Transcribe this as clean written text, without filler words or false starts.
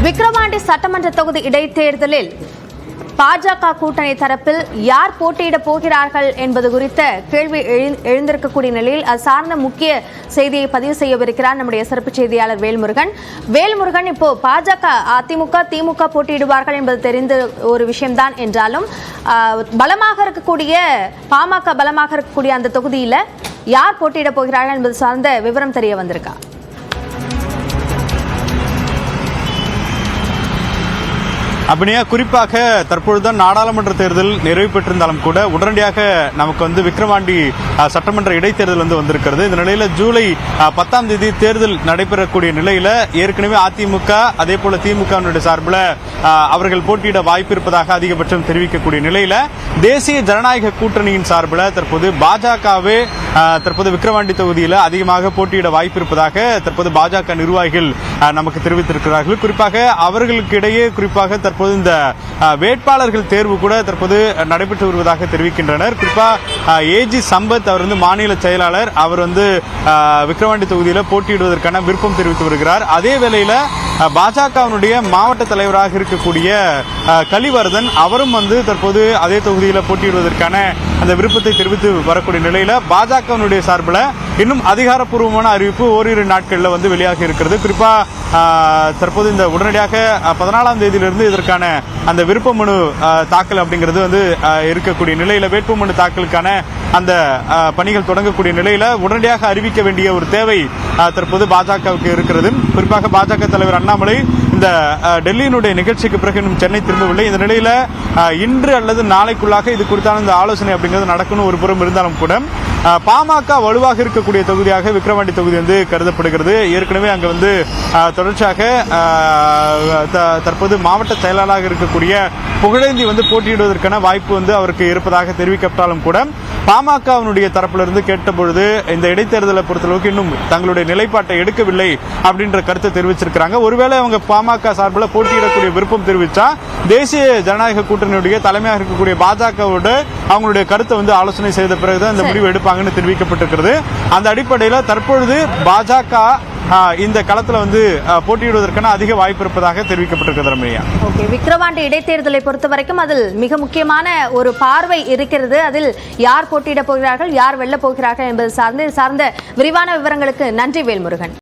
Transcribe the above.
விக்கிரவாண்டி சட்டமன்ற தொகுதி இடைத்தேர்தலில் பாஜக கூட்டணி தரப்பில் யார் போட்டியிட போகிறார்கள் என்பது குறித்த கேள்வி எழுந்திருக்கக்கூடிய நிலையில் அது சார்ந்த முக்கிய செய்தியை பதிவு செய்யவிருக்கிறார் நம்முடைய சிறப்பு செய்தியாளர் வேல்முருகன். இப்போ பாஜக, அதிமுக, திமுக போட்டியிடுவார்கள் என்பது தெரிந்த ஒரு விஷயம்தான் என்றாலும் பலமாக இருக்கக்கூடிய பாமக பலமாக இருக்கக்கூடிய அந்த தொகுதியில் யார் போட்டியிட போகிறார்கள் என்பது சார்ந்த விவரம் தெரிய வந்திருக்கா? அப்படியே குறிப்பாக தற்பொழுதுதான் நாடாளுமன்ற தேர்தல் நிறைவு பெற்றிருந்தாலும் கூட உடனடியாக நமக்கு விக்கிரவாண்டி சட்டமன்ற இடைத்தேர்தல் வந்திருக்கிறது. இந்த நிலையில ஜூலை 10ஆம் தேதி தேர்தல் நடைபெறக்கூடிய நிலையில ஏற்கனவே அதிமுக அதே போல திமுக சார்பில் அவர்கள் போட்டியிட வாய்ப்பு இருப்பதாக அதிகபட்சம் தெரிவிக்கக்கூடிய நிலையில தேசிய ஜனநாயக கூட்டணியின் சார்பில் தற்போது பாஜகவே தற்போது விக்கிரவாண்டி தொகுதியில் அதிகமாக போட்டியிட வாய்ப்பு இருப்பதாக தற்போது பாஜக நிர்வாகிகள் நமக்கு தெரிவித்திருக்கிறார்கள். குறிப்பாக அவர்களுக்கு இடையே குறிப்பாக தற்போது இந்த வேட்பாளர்கள் தேர்வு கூட தற்போது நடைபெற்று வருவதாக தெரிவிக்கின்றனர். குறிப்பா ஏஜி சம்பத் அவர் மாநில செயலாளர், அவர் விக்கிரவாண்டி தொகுதியில் போட்டியிடுவதற்கான விருப்பம் தெரிவித்து வருகிறார். அதே வேளையில பாஜகவினுடைய மாவட்ட தலைவராக இருக்கக்கூடிய கலிவர்தன் அவரும் தற்போது அதே தொகுதியில் போட்டியிடுவதற்கான அந்த விருப்பத்தை தெரிவித்து வரக்கூடிய நிலையில பாஜகவினுடைய சார்பில் இன்னும் அதிகாரப்பூர்வமான அறிவிப்பு ஓரிரு நாட்களில் வெளியாகி இருக்கிறது. குறிப்பா தற்போது இந்த உடனடியாக 14ஆம் தேதியிலிருந்து இதற்கான அந்த விருப்ப மனு தாக்கல் அப்படிங்கிறது இருக்கக்கூடிய நிலையில வேட்புமனு தாக்கலுக்கான அந்த பணிகள் தொடங்கக்கூடிய நிலையில உடனடியாக அறிவிக்க வேண்டிய ஒரு தேவை தற்போது பாஜகவுக்கு இருக்கிறது. குறிப்பாக பாஜக தலைவர் அண்ணாமலை இந்த டெல்லியினுடைய நிகழ்ச்சிக்கு பிறகு இன்னும் சென்னை திரும்பவில்லை. இந்த நிலையில இன்று அல்லது நாளைக்குள்ளாக இது குறித்தான இந்த ஆலோசனை அப்படிங்கிறது நடக்கணும் ஒரு புறம் இருந்தாலும் கூட பாமக வலுவாக இருக்கக்கூடிய தொகுதியாக விக்கிரவாண்டி தொகுதி கருதப்படுகிறது. ஏற்கனவே அங்க தொடர்ச்சியாக தற்போது மாவட்ட செயலாளராக இருக்கக்கூடிய புகழேந்தி போட்டியிடுவதற்கான வாய்ப்பு அவருக்கு இருப்பதாக தெரிவிக்கப்பட்டாலும் கூட பாமகவினுடைய தரப்பிலிருந்து கேட்டபொழுது இந்த இடைத்தேர்தலை பொறுத்தளவுக்கு இன்னும் தங்களுடைய நிலைப்பாட்டை எடுக்கவில்லை அப்படின்ற கருத்தை தெரிவிச்சிருக்கிறாங்க. ஒருவேளை அவங்க பாமக சார்பில் போட்டியிடக்கூடிய விருப்பம் தெரிவிச்சா தேசிய ஜனநாயக கூட்டணியுடைய தலைமையாக இருக்கக்கூடிய பாஜகவோடு அவங்களுடைய கருத்தை ஆலோசனை செய்த பிறகுதான் இந்த முடிவு எடுப்பாங்கன்னு தெரிவிக்கப்பட்டிருக்கிறது. அந்த அடிப்படையில் தற்பொழுது பாஜக இந்த களத்தில் போட்டியிடுவதற்கான அதிக வாய்ப்பு இருப்பதாக தெரிவிக்கப்பட்டிருக்கிறது. விக்கிரவாண்டி இடைத்தேர்தலை பொறுத்த வரைக்கும் அதில் மிக முக்கியமான ஒரு பார்வை இருக்கிறது. அதில் யார் போட்டியிட போகிறார்கள், யார் வெல்ல போகிறார்கள் என்பது சார்ந்த விரிவான விவரங்களுக்கு நன்றி வேல்முருகன்.